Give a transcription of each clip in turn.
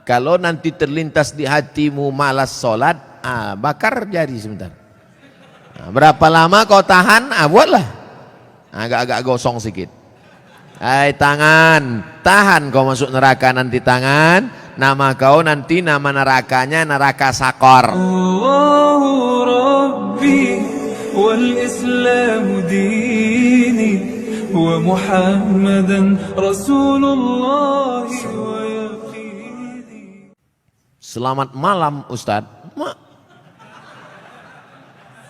kalau nanti terlintas di hatimu malas sholat, bakar jari sebentar. Berapa lama kau tahan? Buatlah. Agak-agak gosong sedikit. Hai tangan, tahan kau masuk neraka nanti tangan. Nama kau nanti nama nerakanya neraka sakor. Allahu Rabbi wal Islam dini wa Muhammadan Rasulullah wa yaqini. Selamat malam Ustadz.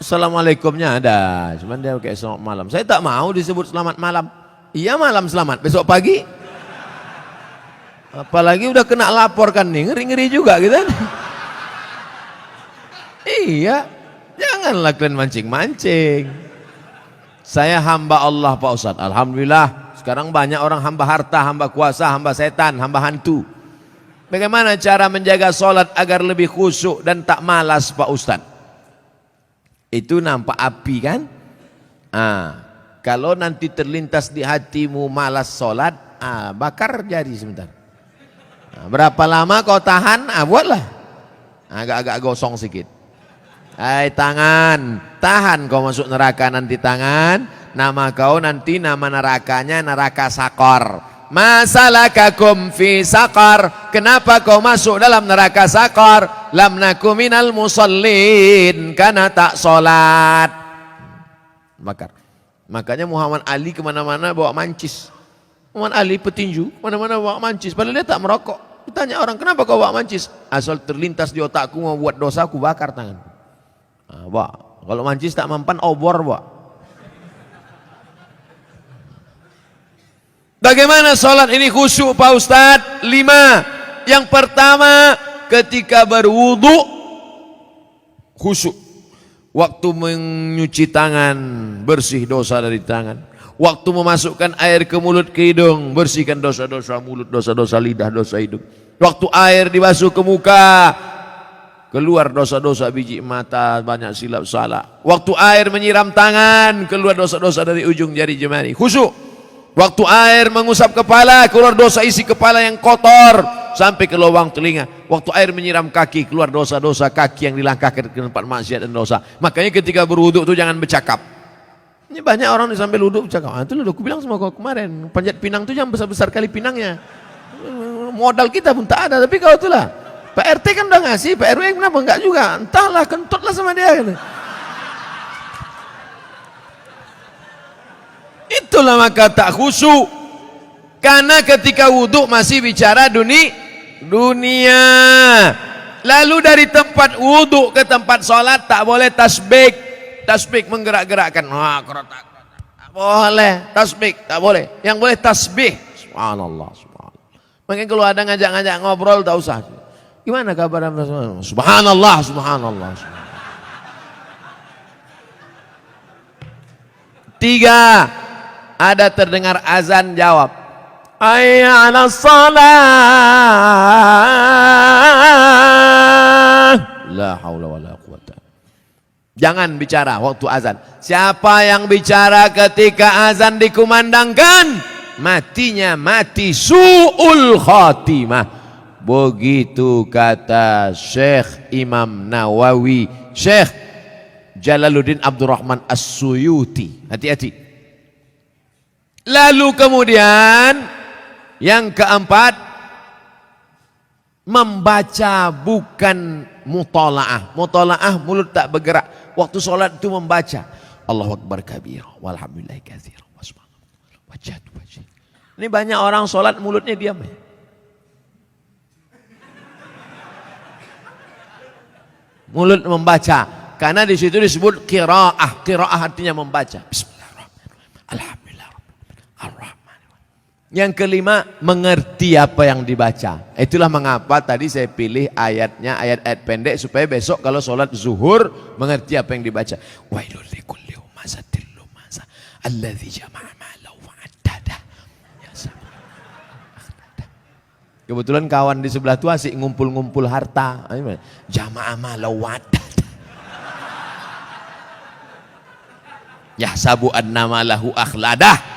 Assalamualaikumnya ada, cuman dia kayak selamat malam. Saya tak mau disebut selamat malam. Iya malam selamat, besok pagi. Apalagi udah kena laporkan nih, ngeri-ngeri juga gitu kan. Iya, janganlah kalian mancing-mancing. Saya hamba Allah Pak Ustadz, alhamdulillah. Sekarang banyak orang hamba harta, hamba kuasa, hamba setan, hamba hantu. Bagaimana cara menjaga sholat agar lebih khusyuk dan tak malas Pak Ustadz? Itu nampak api kan? Kalau nanti terlintas di hatimu malas sholat, bakar jari sebentar. Berapa lama kau tahan? Buatlah. Agak-agak gosong sedikit. Hai tangan, tahan kau masuk neraka nanti tangan. Nama kau nanti nama nerakanya neraka sakor. Masalakakum fi sakar. Kenapa kau masuk dalam neraka sakar? Lam naku minal musallin, karena tak sholat. Bakar. Makanya Muhammad Ali kemana-mana bawa mancis. Muhammad Ali petinju, mana-mana bawa mancis. Padahal dia tak merokok. Ditanya orang, kenapa kau bawa mancis? Asal terlintas di otakku mau buat dosa, aku bakar tangan. Kalau mancis tak mempan, obor bawa. Bagaimana sholat ini khusyuk Pak Ustadz? 5. Yang pertama, ketika berwudu khusyuk. Waktu menyuci tangan, bersih dosa dari tangan. Waktu memasukkan air ke mulut ke hidung, bersihkan dosa-dosa mulut, dosa-dosa lidah, dosa hidung. Waktu air dibasuh ke muka, keluar dosa-dosa biji mata, banyak silap salah. Waktu air menyiram tangan, keluar dosa-dosa dari ujung jari jemari. Khusyuk. Waktu air mengusap kepala, keluar dosa isi kepala yang kotor sampai ke lubang telinga. Waktu air menyiram kaki, keluar dosa-dosa kaki yang dilangkahkan ke tempat maksiat dan dosa. Makanya ketika berwuduk itu jangan bercakap. Ini banyak orang yang sambil wuduk bercakap. Itu loh, aku bilang sama kau kemarin, panjat pinang itu jangan besar-besar kali pinangnya. Modal kita pun tak ada, tapi kau itulah. Pak RT kan udah ngasih, Pak RW kenapa enggak juga? Entahlah, kentutlah sama dia. Itulah maka tak khusyuk. Karena ketika wudhu masih bicara dunia. Lalu dari tempat wudhu ke tempat sholat tak boleh tasbih. Tasbih menggerak-gerakkan. Tak boleh. Tasbih tak boleh. Yang boleh tasbih. Subhanallah. Makanya kalau ada ngajak-ngajak ngobrol tak usah. Gimana kabar? Subhanallah. Subhanallah. 3. Ada terdengar azan, jawab hayya 'alas shalah. La haula wala quwata. Jangan bicara waktu azan. Siapa yang bicara ketika azan dikumandangkan, matinya mati su'ul khatimah. Begitu kata Syekh Imam Nawawi, Syekh Jalaluddin Abdurrahman As-Suyuti. Hati-hati. Lalu kemudian yang keempat, membaca bukan mutola'ah. Mutola'ah mulut tak bergerak. Waktu sholat itu membaca Allahu Akbar kabir walhamdulillahi katsir. Ini banyak orang sholat mulutnya diam. Mulut membaca. Karena di situ disebut qiraah. Qiraah artinya membaca. Bismillahirrahmanirrahim. Alhamdulillah. Yang kelima, mengerti apa yang dibaca. Itulah mengapa tadi saya pilih ayatnya, ayat-ayat pendek supaya besok kalau sholat zuhur mengerti apa yang dibaca. Wailul likulli humazatil lumazah alladzi jama'a malahu wa'addada. Kebetulan kawan di sebelah itu asik ngumpul-ngumpul harta. Jama'a malahu wa'addada. Yahsabu annama lahu akhladah.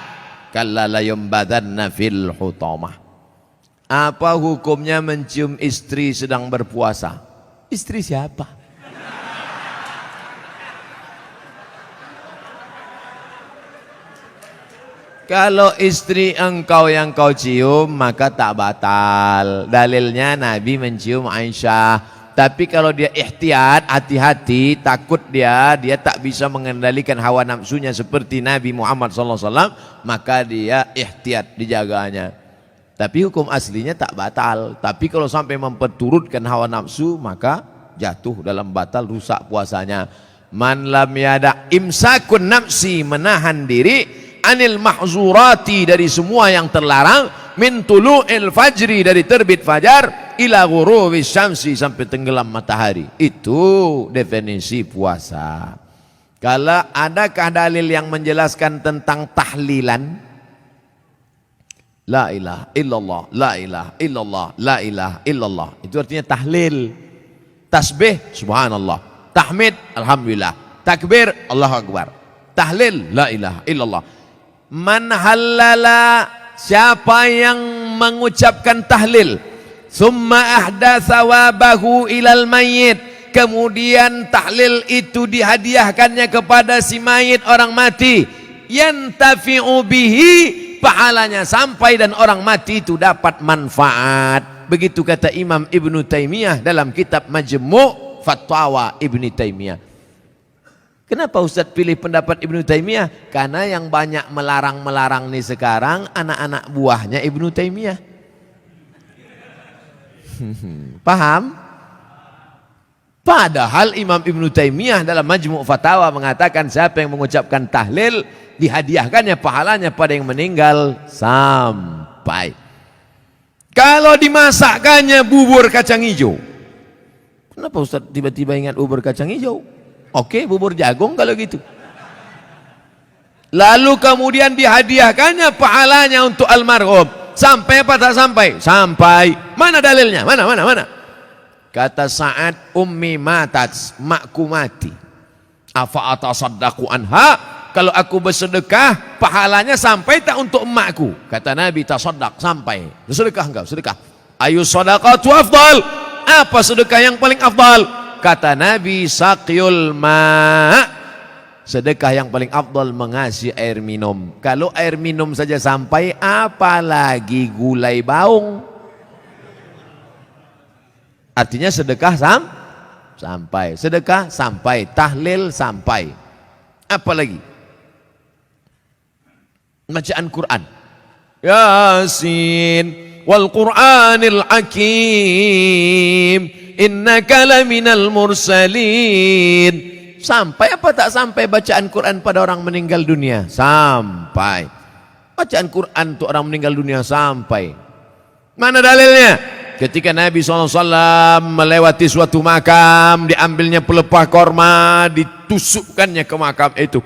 Kalla la yumbadanna fil hutamah. Apa hukumnya mencium istri sedang berpuasa? Istri siapa? Kalau istri engkau yang kau cium maka tak batal. Dalilnya Nabi mencium Aisyah. Tapi kalau dia ihtiyat, hati-hati, takut dia tak bisa mengendalikan hawa nafsunya seperti Nabi Muhammad SAW, maka dia ihtiyat, dijaganya. Tapi hukum aslinya tak batal. Tapi kalau sampai memperturutkan hawa nafsu, maka jatuh dalam batal, rusak puasanya. Man lam yada imsakun nafsi, menahan diri, anil mahzurati, dari semua yang terlarang, min tulu'il fajri, dari terbit fajar, ila ghurubis syamsi, sampai tenggelam matahari. Itu definisi puasa. Kalau adakah dalil yang menjelaskan tentang tahlilan? La ilaha illallah, la ilaha illallah, la ilaha illallah. Itu artinya tahlil. Tasbih, subhanallah. Tahmid, alhamdulillah. Takbir, Allahu akbar. Tahlil, la ilaha illallah. Man halala, siapa yang mengucapkan tahlil, summa ahda sawabahu ilal mayyit, kemudian tahlil itu dihadiahkannya kepada si mayit, orang mati, yantafi'u bihi, pahalanya sampai dan orang mati itu dapat manfaat. Begitu kata Imam Ibnu Taimiyah dalam kitab Majmu' Fatwa Ibnu Taimiyah. Kenapa Ustaz pilih pendapat Ibnu Taimiyah? Karena yang banyak melarang-melarang nih sekarang anak-anak buahnya Ibnu Taimiyah. Paham? Padahal Imam Ibnu Taimiyah dalam Majmu' Fatawa mengatakan siapa yang mengucapkan tahlil dihadiahkannya pahalanya pada yang meninggal sampai. Kalau dimasakkannya bubur kacang hijau. Kenapa Ustaz tiba-tiba ingat bubur kacang hijau? Oke, bubur jagung kalau gitu. Lalu kemudian dihadiahkannya pahalanya untuk almarhum. Sampai apa tak sampai? Sampai. Mana dalilnya? Mana? Kata Sa'ad, ummi matat, makku mati. Afa atasaddaqu anha? Kalau aku bersedekah, pahalanya sampai tak untuk emakku? Kata Nabi, tasaddaq, sampai. Sedekah enggak? Sedekah. Ayu sadaqatu afdal? Apa sedekah yang paling afdal? Kata Nabi, saqyul ma', sedekah yang paling afdal mengasih air minum. Kalau air minum saja sampai, apalagi gulai baung. Artinya sedekah sampai, sedekah sampai, tahlil sampai. Apalagi bacaan Quran, Yasin wal Qur'anil Hakim, innaka laminal mursalin. Sampai apa tak sampai bacaan Quran pada orang meninggal dunia? Sampai. Bacaan Quran untuk orang meninggal dunia sampai. Mana dalilnya? Ketika Nabi SAW melewati suatu makam, diambilnya pelepah korma, ditusukkannya ke makam itu.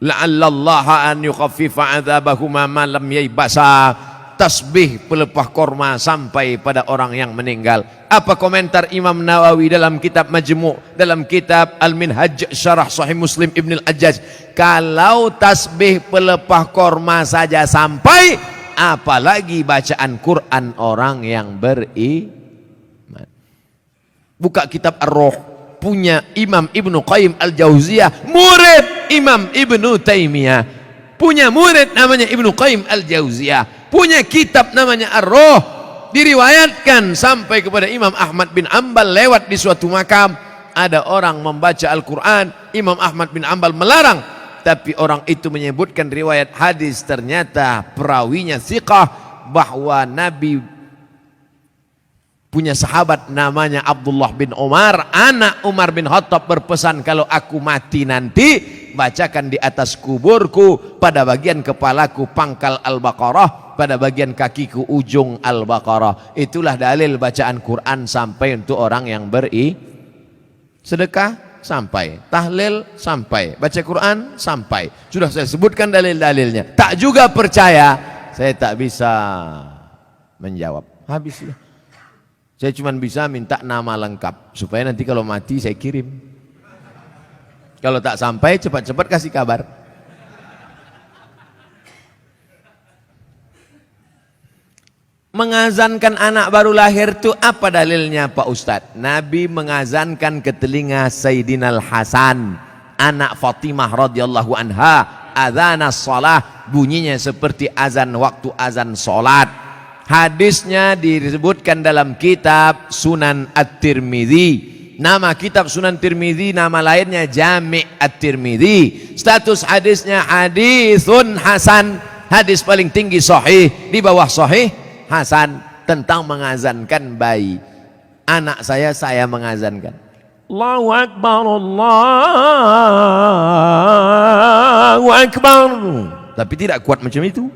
La'allallaha an yukhaffifa adzabahuma ma lam yaibasa. Tasbih pelepah korma sampai pada orang yang meninggal. Apa komentar Imam Nawawi dalam kitab Majmu', dalam kitab Al-Minhaj Syarah Sahih Muslim Ibn Al-Ajjaj? Kalau tasbih pelepah korma saja sampai, apalagi bacaan Quran orang yang beriman. Buka kitab Ar-Ruh, punya Imam Ibnu Qayyim Al-Jauziyah, murid Imam Ibnu Taimiyah, punya murid namanya Ibnu Qayyim Al-Jauziyah, punya kitab namanya Ar-Ruh, diriwayatkan sampai kepada Imam Ahmad bin Ambal lewat di suatu makam, ada orang membaca Al-Quran, Imam Ahmad bin Ambal melarang, tapi orang itu menyebutkan riwayat hadis, ternyata perawinya thiqah, bahwa Nabi punya sahabat namanya Abdullah bin Umar, anak Umar bin Khattab, berpesan, kalau aku mati nanti, bacakan di atas kuburku, pada bagian kepalaku pangkal Al-Baqarah, pada bagian kakiku ujung Al-Baqarah. Itulah dalil bacaan Quran sampai untuk orang yang sedekah sampai, tahlil sampai, baca Quran sampai. Sudah saya sebutkan dalil-dalilnya. Tak juga percaya, saya tak bisa menjawab. Habis sudah. Saya cuma bisa minta nama lengkap supaya nanti kalau mati saya kirim. Kalau tak sampai, cepat-cepat kasih kabar. Mengazankan anak baru lahir itu apa dalilnya Pak Ustadz? Nabi mengazankan ke telinga Sayyidina Al-Hasan, anak Fatimah radhiyallahu anha, adzan as-salah, bunyinya seperti azan waktu azan salat. Hadisnya disebutkan dalam kitab Sunan At-Tirmidzi. Nama kitab Sunan Tirmidzi, nama lainnya Jami' At-Tirmidzi. Status hadisnya hadisun hasan, hadis paling tinggi sahih, di bawah sahih hasan, tentang mengazankan bayi. Anak saya mengazankan. Allahu Akbar, Allahu Akbar. Tapi tidak kuat macam itu.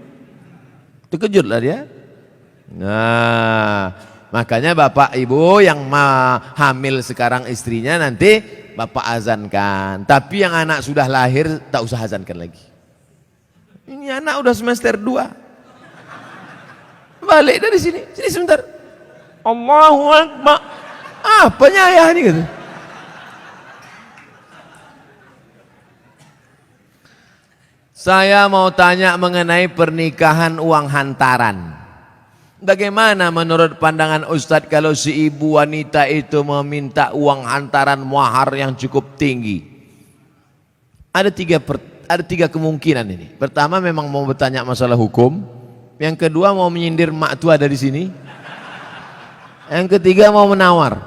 Terkejutlah dia. Nah, makanya bapak ibu yang hamil sekarang istrinya nanti bapak azankan. Tapi yang anak sudah lahir tak usah azankan lagi. Ini anak udah semester 2. Balik dari sini sebentar. Allahu Akbar. Apanya ayah ini gitu. Saya mau tanya mengenai pernikahan uang hantaran. Bagaimana menurut pandangan Ustadz kalau si ibu wanita itu meminta uang hantaran mahar yang cukup tinggi? Ada tiga kemungkinan ini. Pertama memang mau bertanya masalah hukum. Yang kedua mau menyindir mak tua dari sini. Yang ketiga mau menawar.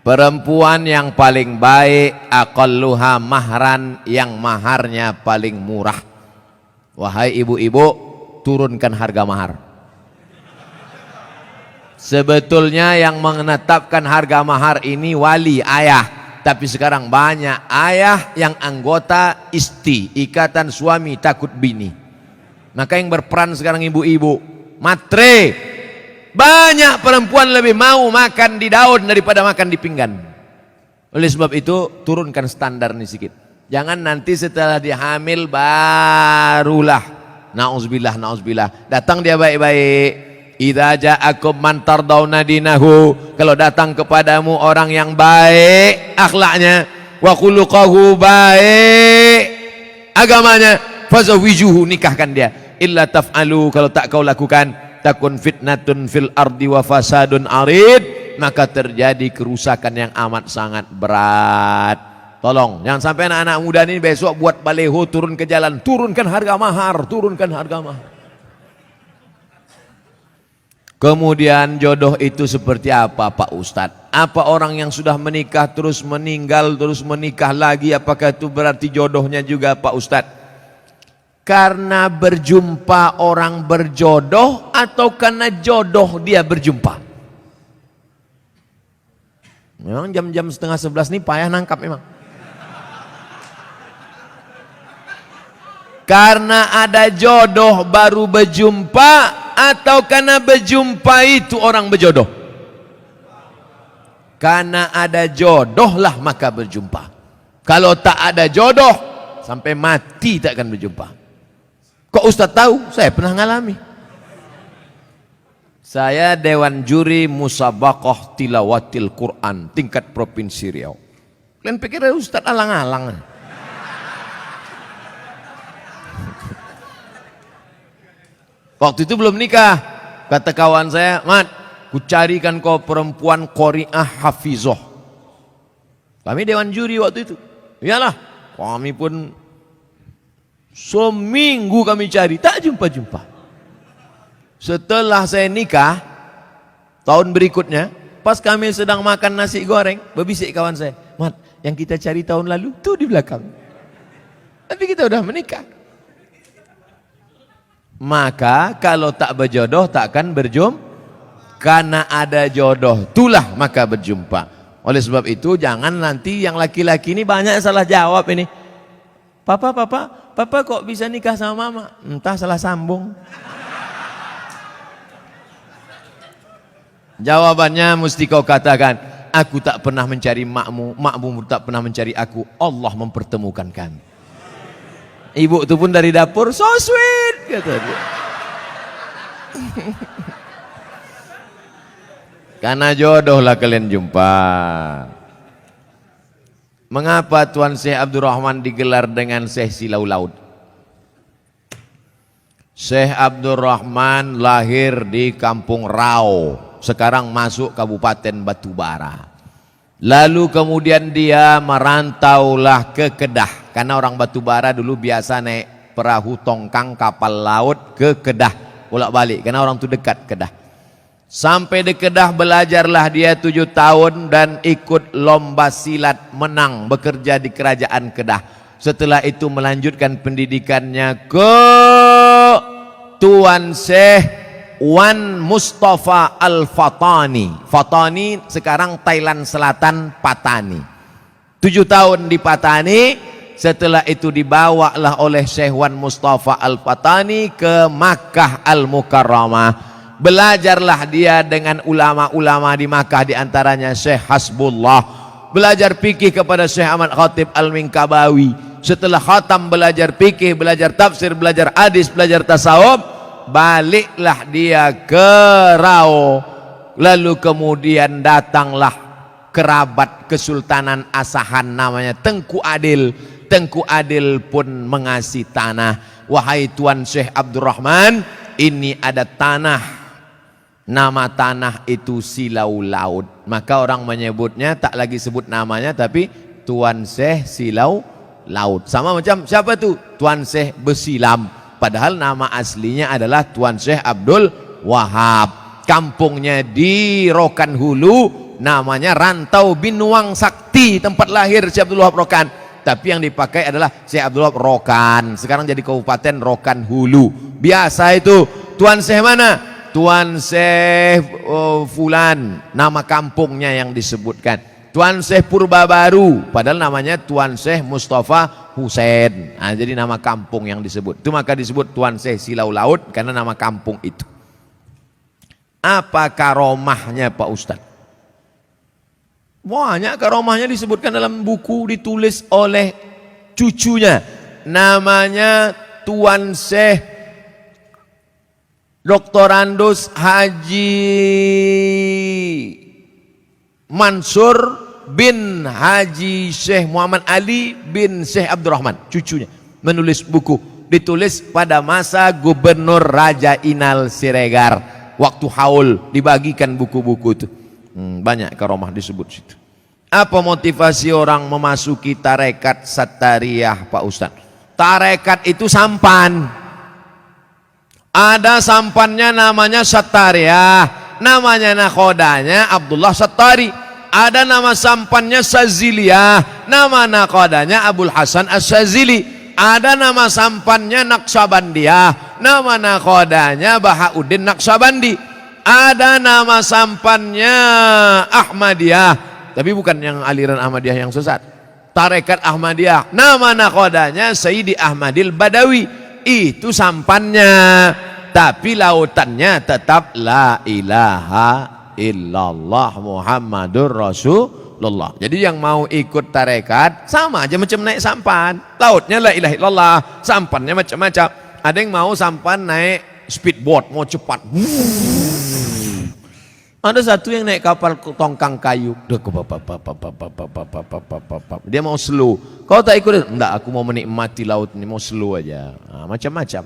Perempuan yang paling baik aqalluha mahran, yang maharnya paling murah. Wahai ibu-ibu, turunkan harga mahar. Sebetulnya yang menetapkan harga mahar ini wali, ayah. Tapi sekarang banyak ayah yang anggota isti, ikatan suami takut bini. Maka yang berperan sekarang ibu-ibu, matre. Banyak perempuan lebih mau makan di daun daripada makan di pinggan. Oleh sebab itu turunkan standar ini sedikit. Jangan nanti setelah dihamil barulah na'udzubillah datang dia baik-baik. Idza ja'akum man tardawna dinahu, kalau datang kepadamu orang yang baik akhlaknya, wa khuluquhu, baik agamanya, fazawijuhu, nikahkan dia. Illa taf'alu, kalau tak kau lakukan, takun fitnatun fil ardi wa fasadun arid, maka terjadi kerusakan yang amat sangat berat. Tolong jangan sampai anak-anak muda ini besok buat baleho turun ke jalan, turunkan harga mahar, turunkan harga mahar. Kemudian jodoh itu seperti apa Pak Ustadz? Apa orang yang sudah menikah terus meninggal terus menikah lagi, apakah itu berarti jodohnya juga Pak Ustadz? Karena berjumpa orang berjodoh atau karena jodoh dia berjumpa? Memang jam-jam 10:30 nih payah nangkap memang. Karena ada jodoh baru berjumpa atau karena berjumpa itu orang berjodoh? Karena ada jodoh lah maka berjumpa. Kalau tak ada jodoh sampai mati tak akan berjumpa. Kok Ustaz tahu? Saya pernah ngalami. Saya Dewan Juri Musabaqah Tilawatil Quran tingkat Provinsi Riau. Kalian pikir Ustaz alang-alang? Waktu itu belum nikah. Kata kawan saya, Mat, ku carikan kau perempuan qari'ah hafizah. Kami Dewan Juri waktu itu. Iyalah, kami pun seminggu kami cari, tak jumpa-jumpa. Setelah saya nikah, tahun berikutnya, pas kami sedang makan nasi goreng, berbisik kawan saya, Mat, yang kita cari tahun lalu, tuh di belakang. Tapi kita udah menikah. Maka kalau tak berjodoh, tak akan berjumpa. Karena ada jodoh, itulah maka berjumpa. Oleh sebab itu, jangan nanti yang laki-laki ini banyak salah jawab ini. Papa kok bisa nikah sama mama? Entah salah sambung. Jawabannya mesti kau katakan, aku tak pernah mencari makmu, makmu tak pernah mencari aku, Allah mempertemukan kami. Ibu itu pun dari dapur, so sweet kata dia. Karena jodoh lah kalian jumpa. Mengapa Tuan Syekh Abdurrahman digelar dengan Syekh Silau Laut? Syekh Abdurrahman lahir di Kampung Rau, sekarang masuk Kabupaten Batubara. Lalu kemudian dia merantaulah ke Kedah, karena orang Batubara dulu biasa naik perahu tongkang kapal laut ke Kedah, bolak-balik, karena orang itu dekat Kedah. Sampai di Kedah belajarlah dia 7 tahun dan ikut lomba silat, menang, bekerja di kerajaan Kedah. Setelah itu melanjutkan pendidikannya ke Tuan Syekh Wan Mustafa Al-Fatani. Fatani sekarang Thailand Selatan, Patani. 7 tahun di Patani. Setelah itu dibawalah oleh Syekh Wan Mustafa Al-Fatani ke Makkah Al-Mukarramah. Belajarlah dia dengan ulama-ulama di Makkah, diantaranya Syekh Hasbullah. Belajar fikih kepada Syekh Ahmad Khatib Al-Minkabawi. Setelah khatam belajar fikih, belajar tafsir, belajar hadis, belajar tasawuf, baliklah dia ke Rau. Lalu kemudian datanglah kerabat Kesultanan Asahan namanya Tengku Adil. Tengku Adil pun mengasih tanah. Wahai Tuan Syekh Abdurrahman, ini ada tanah. Nama tanah itu Silau Laut. Maka orang menyebutnya tak lagi sebut namanya, tapi Tuan Syekh Silau Laut. Sama macam siapa tu? Tuan Syekh Besilam. Padahal nama aslinya adalah Tuan Syekh Abdul Wahab. Kampungnya di Rokan Hulu, namanya Rantau Binuang Sakti, tempat lahir Syekh Abdul Wahab Rokan. Tapi yang dipakai adalah Syekh Abdul Wahab Rokan. Sekarang jadi Kabupaten Rokan Hulu. Biasa itu. Tuan Syekh mana? Tuan Syekh Fulan, nama kampungnya yang disebutkan. Tuan Syekh Purba Baru, padahal namanya Tuan Syekh Mustafa Husain. Nah, jadi nama kampung yang disebut. Itu maka disebut Tuan Syekh Silau Laut karena nama kampung itu. Apa karomahnya Pak Ustadz? Banyak karomahnya disebutkan dalam buku, ditulis oleh cucunya. Namanya Tuan Syekh Doktorandus Haji Mansur bin Haji Syekh Muhammad Ali bin Syekh Abdurrahman, cucunya, menulis buku. Ditulis pada masa Gubernur Raja Inal Siregar, waktu haul dibagikan buku-buku itu. Banyak karomah disebut situ. Apa motivasi orang memasuki tarekat Sattariyah Pak Ustadz? Tarekat itu sampan. Ada sampannya namanya Sattariyah, namanya nakhodanya Abdullah Sattari. Ada nama sampannya Saziliyah, nama nakhodanya Abul Hasan As-Sazili. Ada nama sampannya Naqsabandiyah, nama nakhodanya Bahauddin Naqsabandi. Ada nama sampannya Ahmadiyah, tapi bukan yang aliran Ahmadiyah yang sesat. Tarekat Ahmadiyah, nama nakhodanya Sayyidi Ahmadil Badawi. Itu sampannya, tapi lautannya tetap la ilaha illallah Muhammadur Rasulullah. Jadi yang mau ikut tarekat sama aja macam naik sampan. Lautnya la ilaha illallah, sampannya macam-macam. Ada yang mau sampan naik speedboat, mau cepat. Ada satu yang naik kapal tongkang kayu. Dia mau slow. Kau tak ikut? Enggak, aku mau menikmati laut ini, mau slow aja. Nah, macam-macam.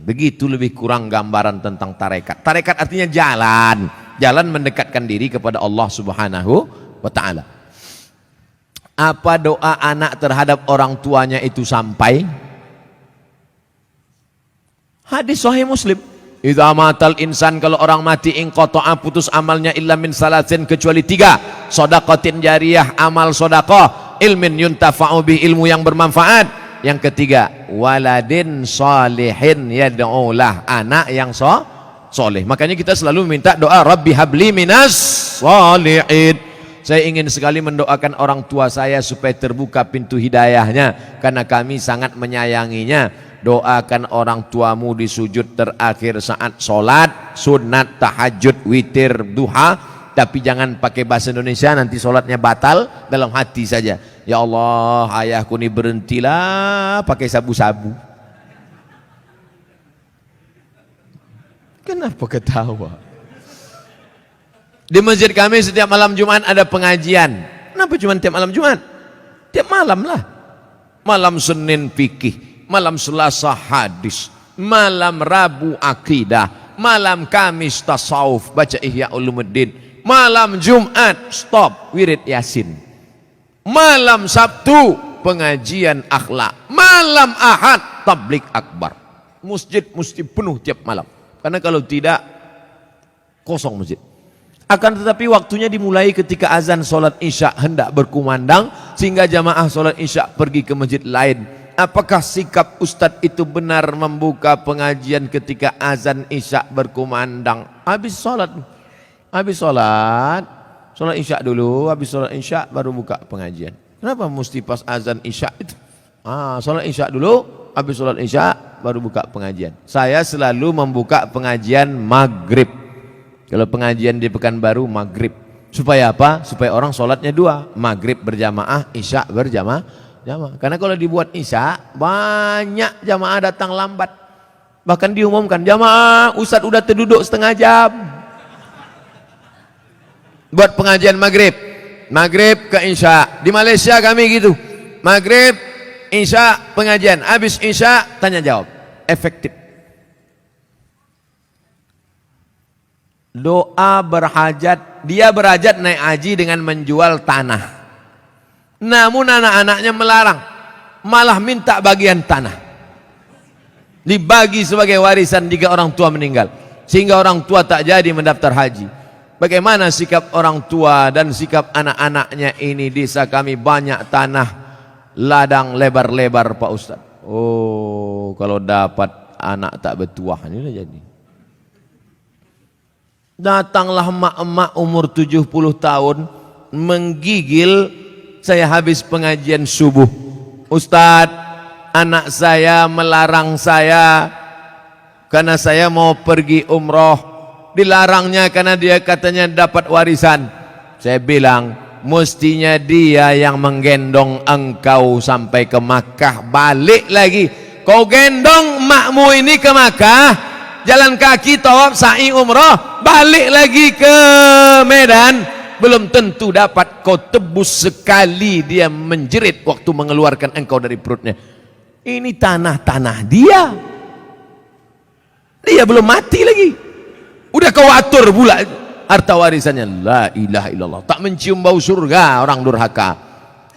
Begitu lebih kurang gambaran tentang tarekat. Tarekat artinya jalan. Jalan mendekatkan diri kepada Allah Subhanahu wa ta'ala. Apa doa anak terhadap orang tuanya itu sampai? Hadis Sahih Muslim. Idza matal insan, kalau orang mati, inqata'a, putus amalnya, illa min salasin, kecuali 3. Shadaqatin jariyah, amal sedekah, ilmin yuntafa'u bih, ilmu yang bermanfaat. Yang ketiga, waladin shalihin yad'ulah, anak yang soleh. Makanya kita selalu minta doa Rabbi habli minas shalihin. Saya ingin sekali mendoakan orang tua saya supaya terbuka pintu hidayahnya, karena kami sangat menyayanginya. Doakan orang tuamu di sujud terakhir saat sholat, sunat, tahajud, witir, duha. Tapi jangan pakai bahasa Indonesia, nanti sholatnya batal. Dalam hati saja, ya Allah, ayahku ini berhentilah pakai sabu-sabu. Kenapa ketawa? Di masjid kami setiap malam Jumat ada pengajian. Kenapa cuma tiap malam Jumat? Tiap malam lah. Malam Senin fikih, malam Selasa hadis, malam Rabu akidah, malam Kamis tasawuf, baca Ihya Ulumuddin, malam Jumat stop wirid Yasin, malam Sabtu pengajian akhlak, malam Ahad tablik akbar. Masjid mesti penuh tiap malam, karena kalau tidak kosong masjid. Akan tetapi waktunya dimulai ketika azan solat isya hendak berkumandang, sehingga jamaah solat isya pergi ke masjid lain. Apakah sikap Ustadz itu benar membuka pengajian ketika azan isya berkumandang? Habis solat isya dulu, habis solat isya baru buka pengajian. Kenapa mesti pas azan isya itu? Solat isya dulu, habis solat isya baru buka pengajian. Saya selalu membuka pengajian maghrib. Kalau pengajian di Pekanbaru maghrib. Supaya apa? Supaya orang sholatnya dua, maghrib berjamaah, isya berjamaah. Karena kalau dibuat isya, banyak jamaah datang lambat. Bahkan diumumkan, jamaah Ustadz udah terduduk setengah jam. Buat pengajian maghrib, maghrib ke isya. Di Malaysia kami gitu, maghrib, isya pengajian, habis isya tanya jawab, efektif. Doa berhajat, dia berhajat naik haji dengan menjual tanah. Namun anak-anaknya melarang, malah minta bagian tanah dibagi sebagai warisan jika orang tua meninggal, sehingga orang tua tak jadi mendaftar haji. Bagaimana sikap orang tua dan sikap anak-anaknya ini? Desa kami banyak tanah ladang lebar-lebar Pak Ustadz. Oh, kalau dapat anak tak bertuah ini udah jadi. Datanglah emak-emak umur 70 tahun menggigil saya habis pengajian subuh. Ustadz, anak saya melarang saya karena saya mau pergi umroh. Dilarangnya karena dia katanya dapat warisan. Saya bilang, mestinya dia yang menggendong engkau sampai ke Makkah, balik lagi. Kau gendong emakmu ini ke Makkah, jalan kaki tawaf sa'i umrah, balik lagi ke Medan, belum tentu dapat. Kau tebus sekali dia menjerit waktu mengeluarkan engkau dari perutnya. Ini tanah-tanah dia, dia belum mati lagi, udah kau atur pula harta warisannya. La ilaha illallah. Tak mencium bau surga orang durhaka.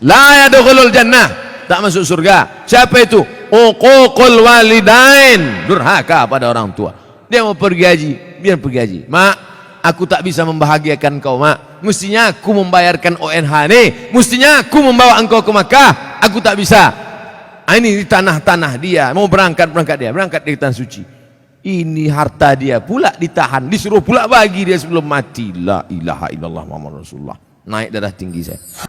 La yadkhulul jannah, tak masuk surga. Siapa itu? Uququl walidain, durhaka pada orang tua. Dia mau pergi haji, biar pergi haji. Mak, aku tak bisa membahagiakan kau, mak. Mestinya aku membayarkan ONH nih, mestinya aku membawa engkau ke Makkah, aku tak bisa. Ini tanah-tanah dia, mau berangkat di tanah suci. Ini harta dia pula ditahan, disuruh pula bagi dia sebelum mati. La ilaha illallah Muhammad Rasulullah. Naik darah tinggi saya.